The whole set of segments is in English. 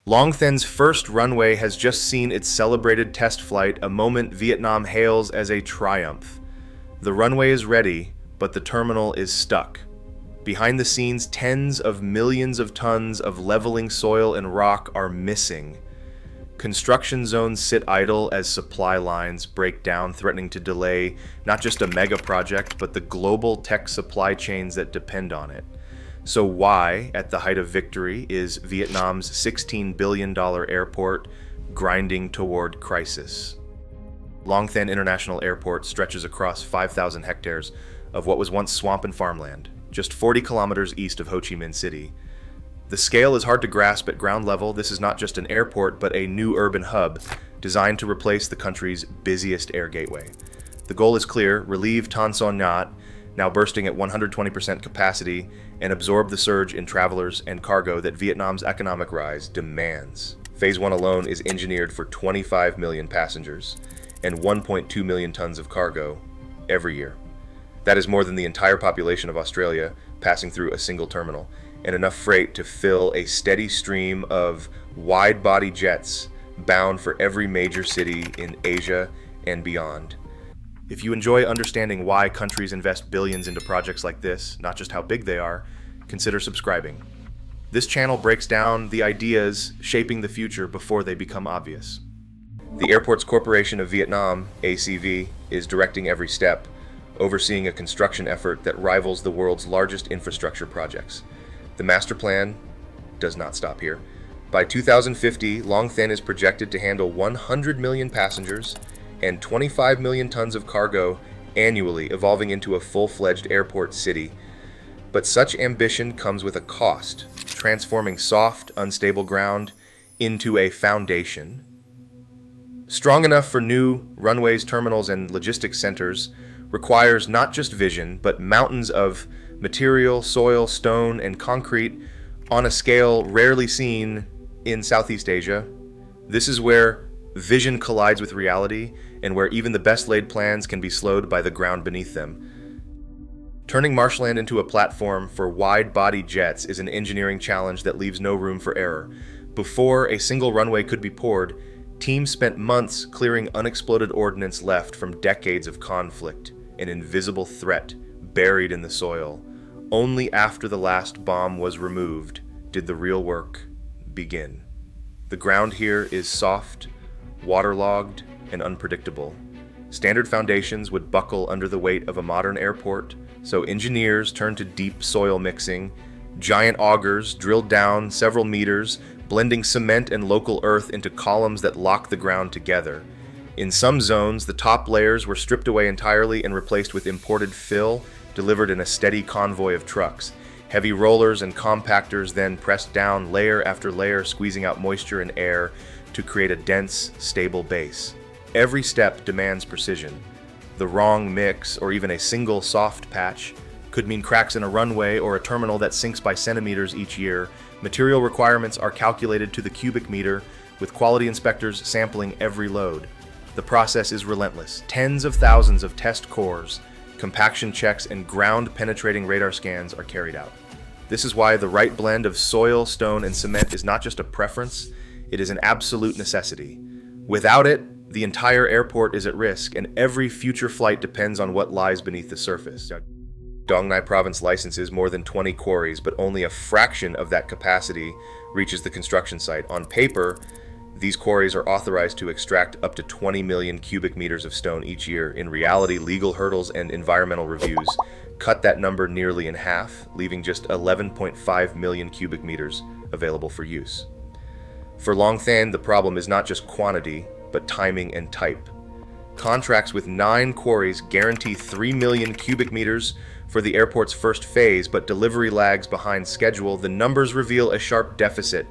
Longthan's first runway has just seen its celebrated test flight, a moment Vietnam hails as a triumph. The runway is ready, but the terminal is stuck. Behind the scenes, tens of millions of tons of leveling soil and rock are missing. Construction zones sit idle as supply lines break down, threatening to delay not just a mega project, but the global tech supply chains that depend on it. So why, at the height of victory, is Vietnam's $16 billion airport grinding toward crisis? Long Thanh International Airport stretches across 5,000 hectares of what was once swamp and farmland, just 40 kilometers east of Ho Chi Minh City. The scale is hard to grasp at ground level. This is not just an airport, but a new urban hub designed to replace the country's busiest air gateway. The goal is clear: relieve Tan Son Nhut, now bursting at 120% capacity, and absorb the surge in travelers and cargo that Vietnam's economic rise demands. Phase 1 alone is engineered for 25 million passengers and 1.2 million tons of cargo every year. That is more than the entire population of Australia passing through a single terminal, and enough freight to fill a steady stream of wide-body jets bound for every major city in Asia and beyond. If you enjoy understanding why countries invest billions into projects like this, not just how big they are, consider subscribing. This channel breaks down the ideas shaping the future before they become obvious. The Airports Corporation of Vietnam, ACV, is directing every step, overseeing a construction effort that rivals the world's largest infrastructure projects. The master plan does not stop here. By 2050, Long Thanh is projected to handle 100 million passengers and 25 million tons of cargo annually, evolving into a full-fledged airport city. But such ambition comes with a cost, transforming soft, unstable ground into a foundation. Strong enough for new runways, terminals, and logistics centers requires not just vision, but mountains of material, soil, stone, and concrete on a scale rarely seen in Southeast Asia. This is where vision collides with reality, and where even the best laid plans can be slowed by the ground beneath them. Turning marshland into a platform for wide-body jets is an engineering challenge that leaves no room for error. Before a single runway could be poured, teams spent months clearing unexploded ordnance left from decades of conflict, an invisible threat buried in the soil. Only after the last bomb was removed did the real work begin. The ground here is soft, waterlogged, and unpredictable. Standard foundations would buckle under the weight of a modern airport, so engineers turned to deep soil mixing. Giant augers drilled down several meters, blending cement and local earth into columns that lock the ground together. In some zones, the top layers were stripped away entirely and replaced with imported fill, delivered in a steady convoy of trucks. Heavy rollers and compactors then pressed down layer after layer, squeezing out moisture and air to create a dense, stable base. Every step demands precision. The wrong mix, or even a single soft patch, could mean cracks in a runway or a terminal that sinks by centimeters each year. Material requirements are calculated to the cubic meter, with quality inspectors sampling every load. The process is relentless. Tens of thousands of test cores, compaction checks, and ground-penetrating radar scans are carried out. This is why the right blend of soil, stone, and cement is not just a preference, it is an absolute necessity. Without it, the entire airport is at risk, and every future flight depends on what lies beneath the surface. Dong Nai province licenses more than 20 quarries, but only a fraction of that capacity reaches the construction site. On paper, these quarries are authorized to extract up to 20 million cubic meters of stone each year. In reality, legal hurdles and environmental reviews cut that number nearly in half, leaving just 11.5 million cubic meters available for use. For Long Thanh, the problem is not just quantity, but timing and type. Contracts with 9 quarries guarantee 3 million cubic meters for the airport's first phase, but delivery lags behind schedule. The numbers reveal a sharp deficit.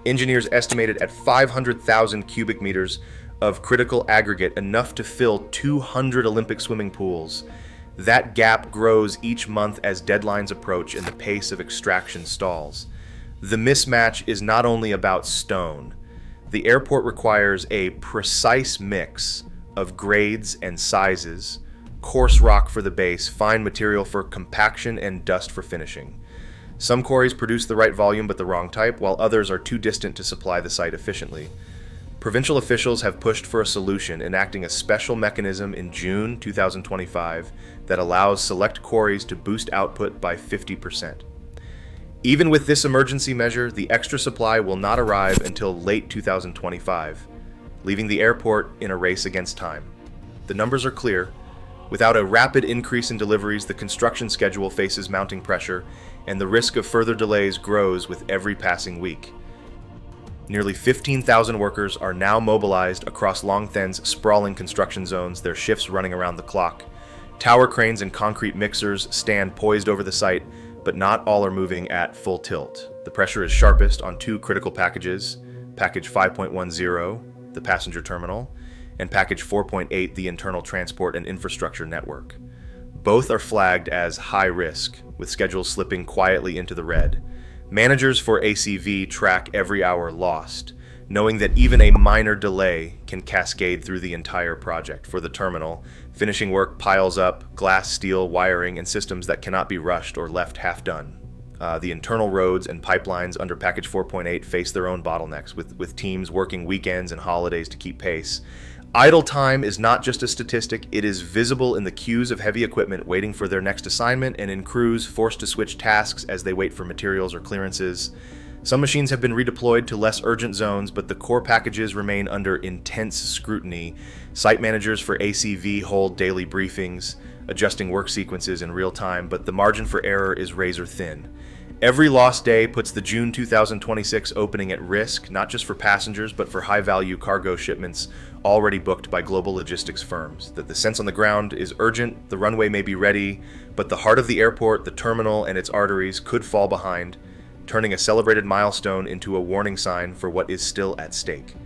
Engineers estimated at 500,000 cubic meters of critical aggregate, enough to fill 200 Olympic swimming pools. That gap grows each month as deadlines approach and the pace of extraction stalls. The mismatch is not only about stone. The airport requires a precise mix of grades and sizes, coarse rock for the base, fine material for compaction, and dust for finishing. Some quarries produce the right volume but the wrong type, while others are too distant to supply the site efficiently. Provincial officials have pushed for a solution, enacting a special mechanism in June 2025 that allows select quarries to boost output by 50%. Even with this emergency measure, the extra supply will not arrive until late 2025, leaving the airport in a race against time. The numbers are clear. Without a rapid increase in deliveries, the construction schedule faces mounting pressure, and the risk of further delays grows with every passing week. Nearly 15,000 workers are now mobilized across Longthan's sprawling construction zones, their shifts running around the clock. Tower cranes and concrete mixers stand poised over the site, but not all are moving at full tilt. The pressure is sharpest on two critical packages, Package 5.10, the passenger terminal, and Package 4.8, the internal transport and infrastructure network. Both are flagged as high risk, with schedules slipping quietly into the red. Managers for ACV track every hour lost, knowing that even a minor delay can cascade through the entire project. For the terminal, finishing work piles up glass, steel, wiring, and systems that cannot be rushed or left half done. The internal roads and pipelines under Package 4.8 face their own bottlenecks, with teams working weekends and holidays to keep pace. Idle time is not just a statistic, it is visible in the queues of heavy equipment waiting for their next assignment and in crews forced to switch tasks as they wait for materials or clearances. Some machines have been redeployed to less urgent zones, but the core packages remain under intense scrutiny. Site managers for ACV hold daily briefings, adjusting work sequences in real time, but the margin for error is razor thin. Every lost day puts the June 2026 opening at risk, not just for passengers, but for high-value cargo shipments already booked by global logistics firms. That the sense on the ground is urgent, the runway may be ready, but the heart of the airport, the terminal, and its arteries could fall behind, turning a celebrated milestone into a warning sign for what is still at stake.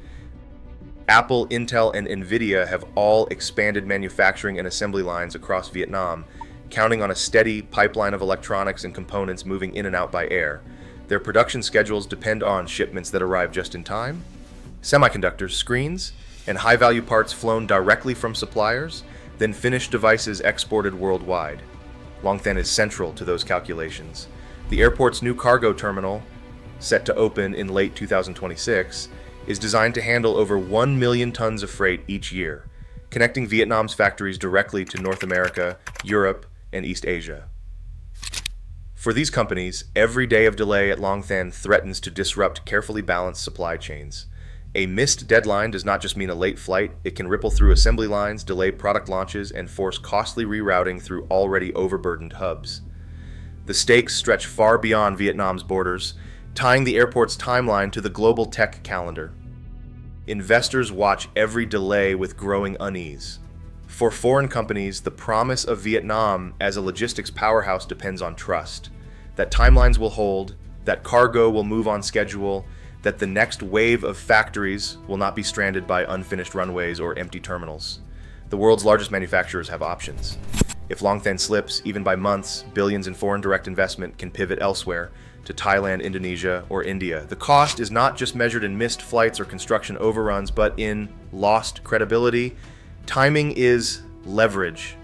Apple, Intel, and Nvidia have all expanded manufacturing and assembly lines across Vietnam, counting on a steady pipeline of electronics and components moving in and out by air. Their production schedules depend on shipments that arrive just in time, semiconductors, screens, and high-value parts flown directly from suppliers, then finished devices exported worldwide. Longthan is central to those calculations. The airport's new cargo terminal, set to open in late 2026, is designed to handle over 1 million tons of freight each year, connecting Vietnam's factories directly to North America, Europe, and East Asia. For these companies, every day of delay at Longthan threatens to disrupt carefully balanced supply chains. A missed deadline does not just mean a late flight, it can ripple through assembly lines, delay product launches, and force costly rerouting through already overburdened hubs. The stakes stretch far beyond Vietnam's borders, tying the airport's timeline to the global tech calendar. Investors watch every delay with growing unease. For foreign companies, the promise of Vietnam as a logistics powerhouse depends on trust. That timelines will hold, that cargo will move on schedule, that the next wave of factories will not be stranded by unfinished runways or empty terminals. The world's largest manufacturers have options. If Longthan slips, even by months, billions in foreign direct investment can pivot elsewhere, to Thailand, Indonesia, or India. The cost is not just measured in missed flights or construction overruns, but in lost credibility. Timing is leverage.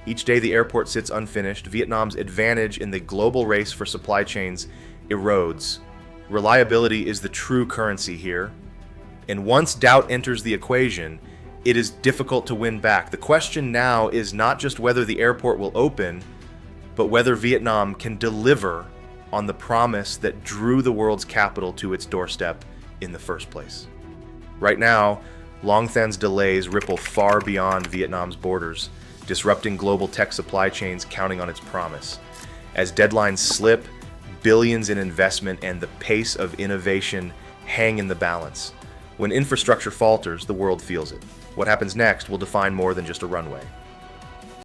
Each day the airport sits unfinished, Vietnam's advantage in the global race for supply chains erodes. Reliability is the true currency here. And once doubt enters the equation, it is difficult to win back. The question now is not just whether the airport will open, but whether Vietnam can deliver on the promise that drew the world's capital to its doorstep in the first place. Right now, Longthan's delays ripple far beyond Vietnam's borders, disrupting global tech supply chains counting on its promise. As deadlines slip, billions in investment and the pace of innovation hang in the balance. When infrastructure falters, the world feels it. What happens next will define more than just a runway.